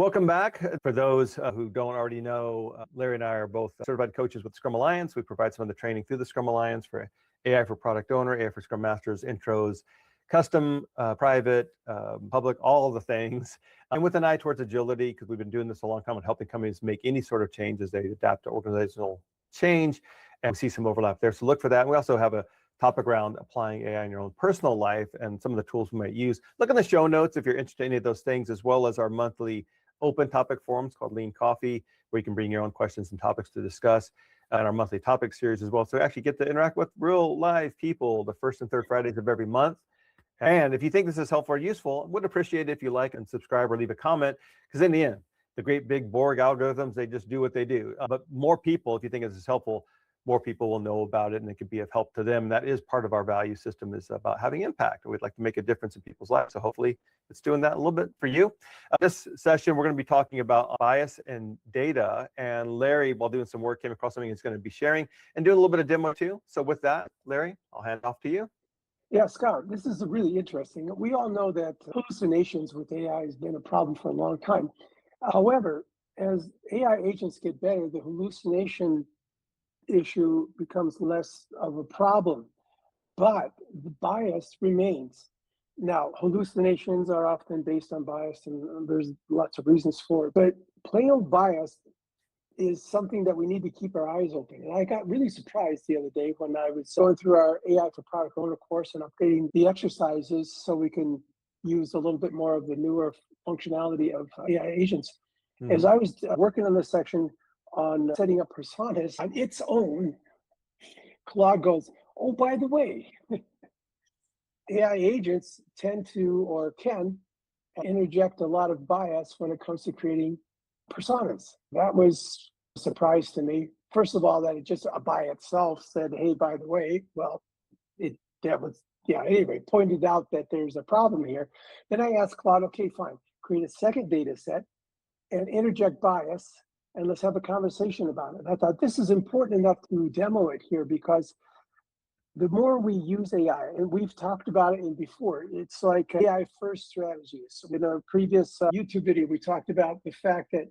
Welcome back. For those who don't already know, Larry and I are both certified coaches with Scrum Alliance. We provide some of the training through the Scrum Alliance for AI for Product Owner, AI for Scrum Masters, intros, custom, private, public, all of the things. And with an eye towards agility, because we've been doing this a long time and helping companies make any sort of change as they adapt to organizational change. And we see some overlap there. So look for that. And we also have a topic around applying AI in your own personal life and some of the tools we might use. Look in the show notes if you're interested in any of those things, as well as our monthly open topic forums called Lean Coffee, where you can bring your own questions and topics to discuss, and our monthly topic series as well. So actually get to interact with real live people the first and third Fridays of every month. And if you think this is helpful or useful, I would appreciate it if you like and subscribe or leave a comment, because in the end, the great big Borg algorithms, they just do what they do. But more people, if you think this is helpful, more people will know about it and it could be of help to them. That is part of our value system, is about having impact. We'd like to make a difference in people's lives. So hopefully it's doing that a little bit for you. This session, we're going to be talking about bias and data. And Larry, while doing some work, came across something he's going to be sharing and doing a little bit of demo too. So with that, Larry, I'll hand it off to you. Yeah, Scott, this is really interesting. We all know that hallucinations with AI has been a problem for a long time. However, as AI agents get better, the hallucination issue becomes less of a problem, but the bias remains. Now, hallucinations are often based on bias, and there's lots of reasons for it, but plain old bias is something that we need to keep our eyes open. And I got really surprised the other day when I was going through our AI for Product Owner course and updating the exercises so we can use a little bit more of the newer functionality of AI agents. Mm-hmm. As I was working on this section on setting up personas on its own, Claude goes, oh, by the way, AI agents tend to or can interject a lot of bias when it comes to creating personas. That was a surprise to me. First of all, that it just by itself said, hey, by the way, well, anyway, pointed out that there's a problem here. Then I asked Claude, okay, fine, create a second data set and interject bias, and let's have a conversation about it. I thought this is important enough to demo it here, because the more we use AI, and we've talked about it before, it's like AI first strategies. In our previous YouTube video, we talked about the fact that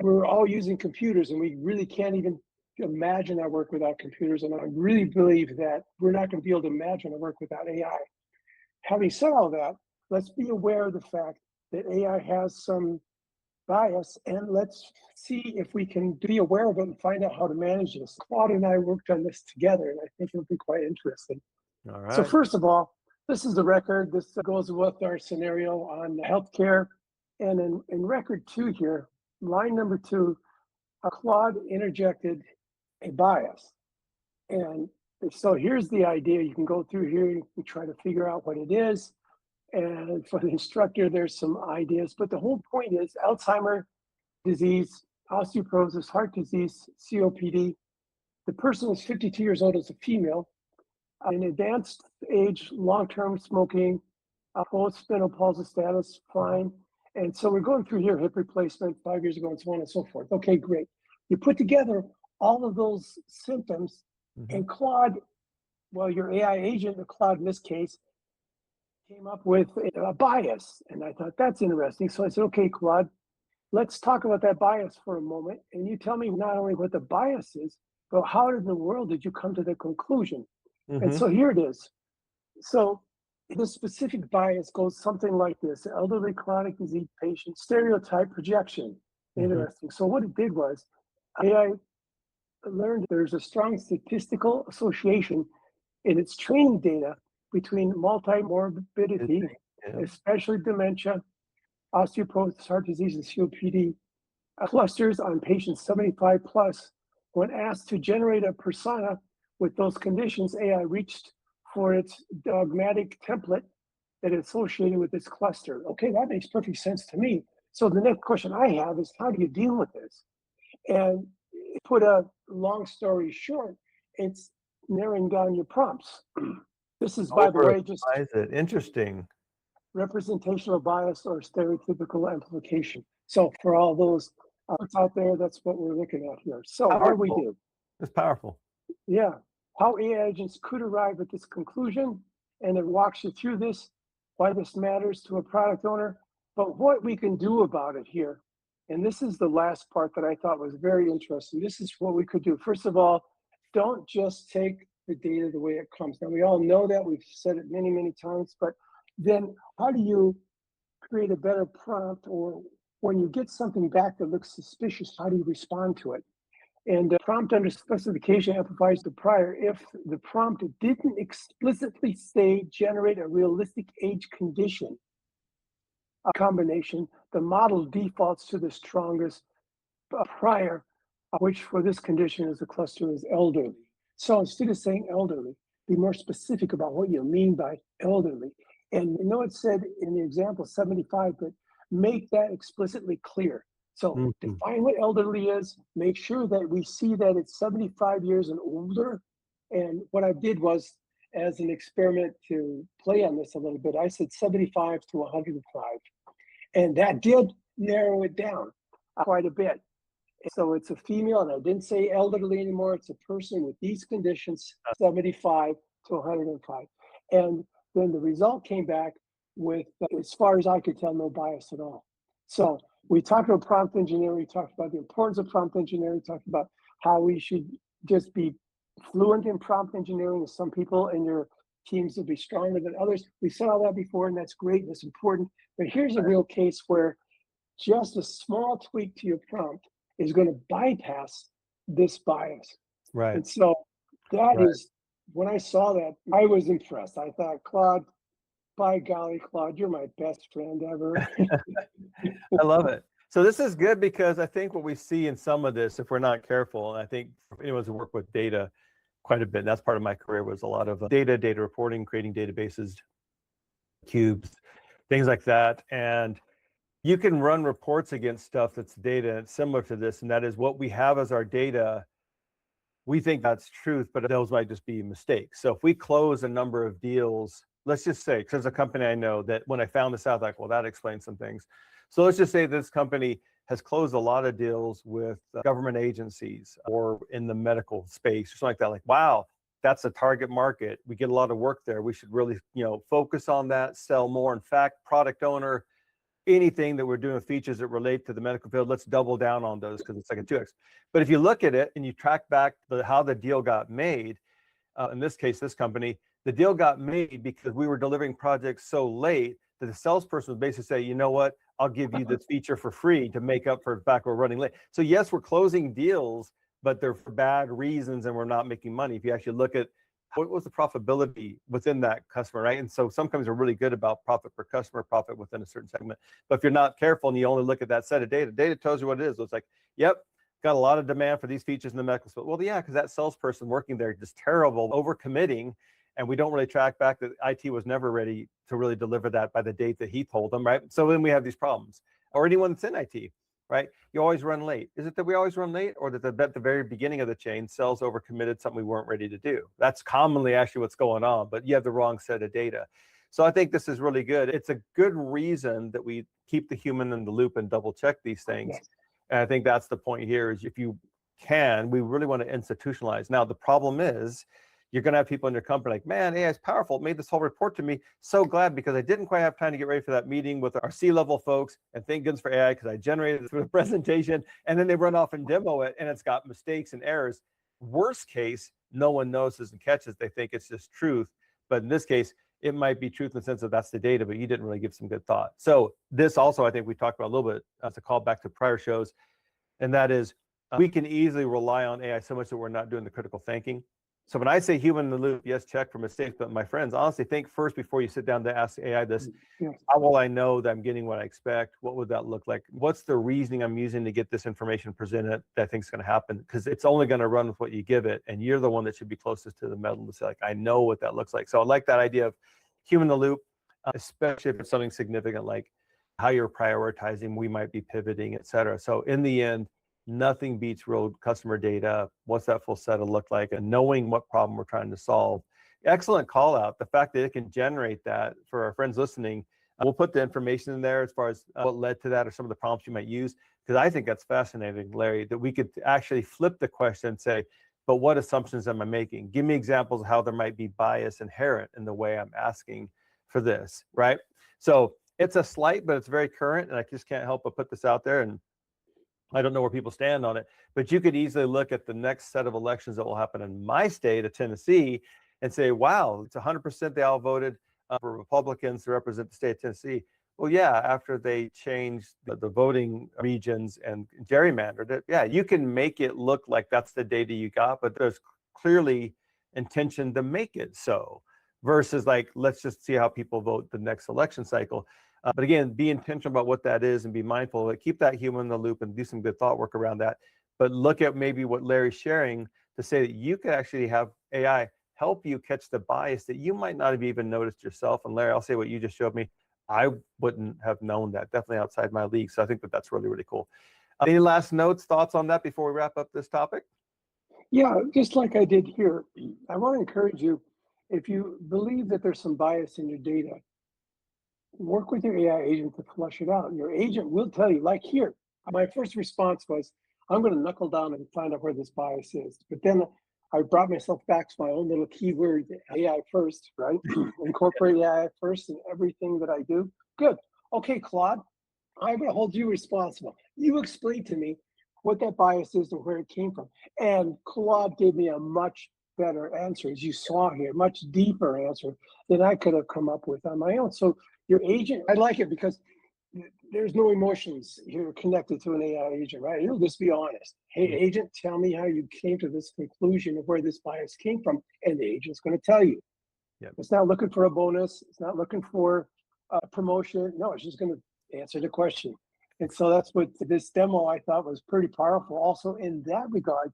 we're all using computers and we really can't even imagine our work without computers. And I really believe that we're not going to be able to imagine our work without AI. Having said all that, let's be aware of the fact that AI has some bias, and let's see if we can be aware of it and find out how to manage this. Claude and I worked on this together, and I think it'll be quite interesting. All right. So first of all, this is the record. This goes with our scenario on healthcare. And in record 2 here, line number 2, Claude interjected a bias. And so here's the idea. You can go through here and try to figure out what it is. And for the instructor, there's some ideas, but the whole point is Alzheimer's disease, osteoporosis, heart disease, COPD. The person is 52 years old as a female, in advanced age, long-term smoking, post-spinal palsy status, fine. And so we're going through here, hip replacement 5 years ago, and so on and so forth. Okay, great. You put together all of those symptoms, and Claude, well, your AI agent, the Claude in this case, came up with a bias. And I thought, that's interesting. So I said, okay, Claude, let's talk about that bias for a moment. And you tell me not only what the bias is, but how in the world did you come to the conclusion? And so here it is. So the specific bias goes something like this: elderly chronic disease patient, stereotype projection. Interesting. So what it did was, AI learned there's a strong statistical association in its training data between multimorbidity, especially dementia, osteoporosis, heart disease, and COPD, clusters on patients 75 plus. When asked to generate a persona with those conditions, AI reached for its dogmatic template that is associated with this cluster. Okay, that makes perfect sense to me. So the next question I have is, how do you deal with this? And put a long story short, it's narrowing down your prompts. This is, by the way, just interesting representational bias or stereotypical amplification. So for all those out there, that's what we're looking at here. So powerful. What do we do? It's powerful. Yeah. How AI agents could arrive at this conclusion, and it walks you through this, why this matters to a product owner, but what we can do about it here. And this is the last part that I thought was very interesting. This is what we could do. First of all, don't just take the data the way it comes. Now, we all know that. We've said it many, many times. But then how do you create a better prompt? Or when you get something back that looks suspicious, how do you respond to it? And prompt under specification amplifies the prior if the prompt didn't explicitly say generate a realistic age condition combination. The model defaults to the strongest prior, which for this condition is the cluster is elderly. So instead of saying elderly, be more specific about what you mean by elderly. And you know, it said in the example 75, but make that explicitly clear. So define what elderly is, make sure that we see that it's 75 years and older. And what I did was, as an experiment to play on this a little bit, I said 75 to 105. And that did narrow it down quite a bit. So it's a female, and I didn't say elderly anymore. It's a person with these conditions, 75 to 105. And then the result came back with, as far as I could tell, no bias at all. So we talked about prompt engineering. We talked about the importance of prompt engineering. We talked about how we should just be fluent in prompt engineering. Some people in your teams will be stronger than others. We said all that before, and that's great. That's important. But here's a real case where just a small tweak to your prompt is going to bypass this bias. Right. And so that is, when I saw that, I was impressed. I thought, Claude, by golly, Claude, you're my best friend ever. I love it. So this is good because I think what we see in some of this, if we're not careful, and I think for anyone who work with data quite a bit, and that's part of my career, was a lot of data reporting, creating databases, cubes, things like that. And you can run reports against stuff that's data, and it's similar to this, and that is what we have as our data. We think that's truth, but those might just be mistakes. So if we close a number of deals, let's just say, because there's a company I know that when I found this out, like, well, that explains some things. So let's just say this company has closed a lot of deals with government agencies or in the medical space or something like that. Like, wow, that's a target market. We get a lot of work there. We should really, focus on that, sell more. In fact, product owner, anything that we're doing with features that relate to the medical field, let's double down on those because it's like a 2x. But if you look at it and you track back how the deal got made, in this case, this company, the deal got made because we were delivering projects so late that the salesperson would basically say, you know what, I'll give you this feature for free to make up for the fact we're running late. So yes, we're closing deals, but they're for bad reasons and we're not making money. If you actually look at what was the profitability within that customer, right? And so some companies are really good about profit per customer, profit within a certain segment. But if you're not careful and you only look at that set of data tells you what it is. So it's like, yep, got a lot of demand for these features in the medical field. Well, yeah, because that salesperson working there just terrible, overcommitting, and we don't really track back that IT was never ready to really deliver that by the date that he told them, right? So then we have these problems. Or anyone that's in IT, right? You always run late. Is it that we always run late, or that at the very beginning of the chain, sales overcommitted something we weren't ready to do? That's commonly actually what's going on, but you have the wrong set of data. So I think this is really good. It's a good reason that we keep the human in the loop and double check these things. Yes. And I think that's the point here is if you can, we really want to institutionalize. Now, the problem is you're going to have people in your company like, man, AI is powerful. It made this whole report to me. So glad because I didn't quite have time to get ready for that meeting with our C-level folks. And thank goodness for AI because I generated it through the presentation. And then they run off and demo it and it's got mistakes and errors. Worst case, no one notices and catches. They think it's just truth. But in this case, it might be truth in the sense that that's the data, but you didn't really give some good thought. So this also, I think we talked about a little bit as a call back to prior shows. And that is we can easily rely on AI so much that we're not doing the critical thinking. So when I say human in the loop, yes, check for mistakes, but my friends, honestly, think first before you sit down to ask AI this, how will I know that I'm getting what I expect? What would that look like? What's the reasoning I'm using to get this information presented that I think is going to happen? Because it's only going to run with what you give it. And you're the one that should be closest to the metal to say, like, I know what that looks like. So I like that idea of human in the loop, especially if it's something significant like how you're prioritizing, we might be pivoting, et cetera. So in the end, nothing beats real customer data. What's that full set of look like, and knowing what problem we're trying to solve. Excellent call out. The fact that it can generate that for our friends listening, we'll put the information in there as far as what led to that or some of the prompts you might use, because I think that's fascinating, Larry, that we could actually flip the question and say, but what assumptions am I making? Give me examples of how there might be bias inherent in the way I'm asking for this, right? So it's a slight, but it's very current, and I just can't help but put this out there. And I don't know where people stand on it, but you could easily look at the next set of elections that will happen in my state of Tennessee and say, wow, it's 100% they all voted for Republicans to represent the state of Tennessee. Well, yeah, after they changed the voting regions and gerrymandered it, yeah, you can make it look like that's the data you got, but there's clearly intention to make it so, versus like, let's just see how people vote the next election cycle. But again, be intentional about what that is and be mindful of it. Keep that human in the loop and do some good thought work around that. But look at maybe what Larry's sharing to say that you could actually have AI help you catch the bias that you might not have even noticed yourself. And Larry, I'll say what you just showed me. I wouldn't have known that, definitely outside my league. So I think that that's really, really cool. Any last notes, thoughts on that before we wrap up this topic? Yeah, just like I did here, I want to encourage you, if you believe that there's some bias in your data, work with your AI agent to flush it out. Your agent will tell you, like here, my first response was, I'm going to knuckle down and find out where this bias is. But then I brought myself back to my own little keyword, AI first, right? Incorporate AI first in everything that I do. Good. Okay, Claude, I'm going to hold you responsible. You explain to me what that bias is and where it came from. And Claude gave me a much better answer, as you saw here, much deeper answer than I could have come up with on my own. So your agent, I like it because there's no emotions here connected to an AI agent, right? It'll just be honest. Hey, agent, tell me how you came to this conclusion of where this bias came from. And the agent's going to tell you. Yep. It's not looking for a bonus. It's not looking for a promotion. No, it's just going to answer the question. And so that's what this demo I thought was pretty powerful. Also, in that regard,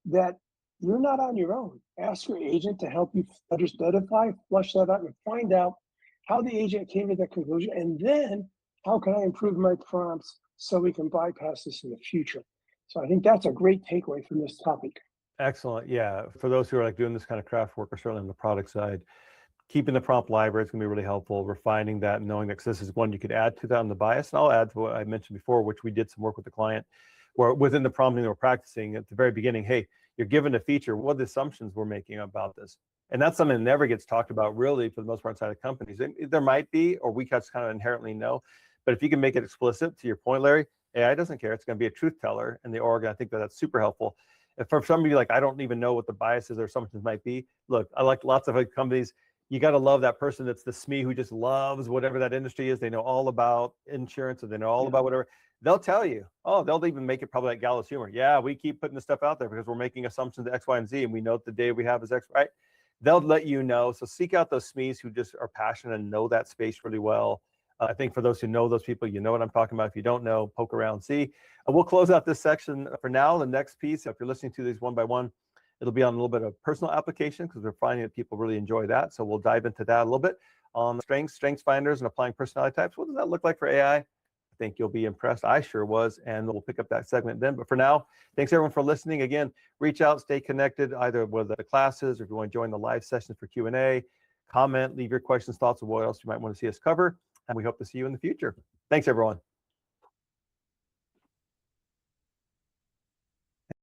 that you're not on your own. Ask your agent to help you identify, flush that out, and find out how the agent came to that conclusion. And then how can I improve my prompts so we can bypass this in the future? So I think that's a great takeaway from this topic. Excellent. Yeah. For those who are like doing this kind of craft work, or certainly on the product side, keeping the prompt library is going to be really helpful. Refining that and knowing that this is one you could add to that on the bias. And I'll add to what I mentioned before, which we did some work with the client, where within the prompting that we're practicing at the very beginning, hey, you're given a feature, what are the assumptions we're making about this? And that's something that never gets talked about really for the most part inside of companies. There might be, or we just kind of inherently know, but if you can make it explicit, to your point, Larry, AI doesn't care. It's going to be a truth teller in the org. I think that that's super helpful. If for somebody like, I don't even know what the biases or assumptions might be. Look, I like lots of companies. You got to love that person that's the SME who just loves whatever that industry is. They know all about insurance, or they know all about whatever. They'll tell you. Oh, they'll even make it probably like gallows humor. Yeah, we keep putting this stuff out there because we're making assumptions to X, Y, and Z, and we know the data we have is X, right? They'll let you know. So seek out those SMEs who just are passionate and know that space really well. I think for those who know those people, you know what I'm talking about. If you don't know, poke around, see. We'll close out this section for now. The next piece, if you're listening to these one by one, it'll be on a little bit of personal application because we're finding that people really enjoy that. So we'll dive into that a little bit on strengths finders and applying personality types. What does that look like for AI? I think you'll be impressed. I sure was. And we'll pick up that segment then. But for now, thanks everyone for listening. Again, reach out, stay connected, either with the classes or if you want to join the live sessions for Q&A, comment, leave your questions, thoughts of what else you might want to see us cover. And we hope to see you in the future. Thanks, everyone.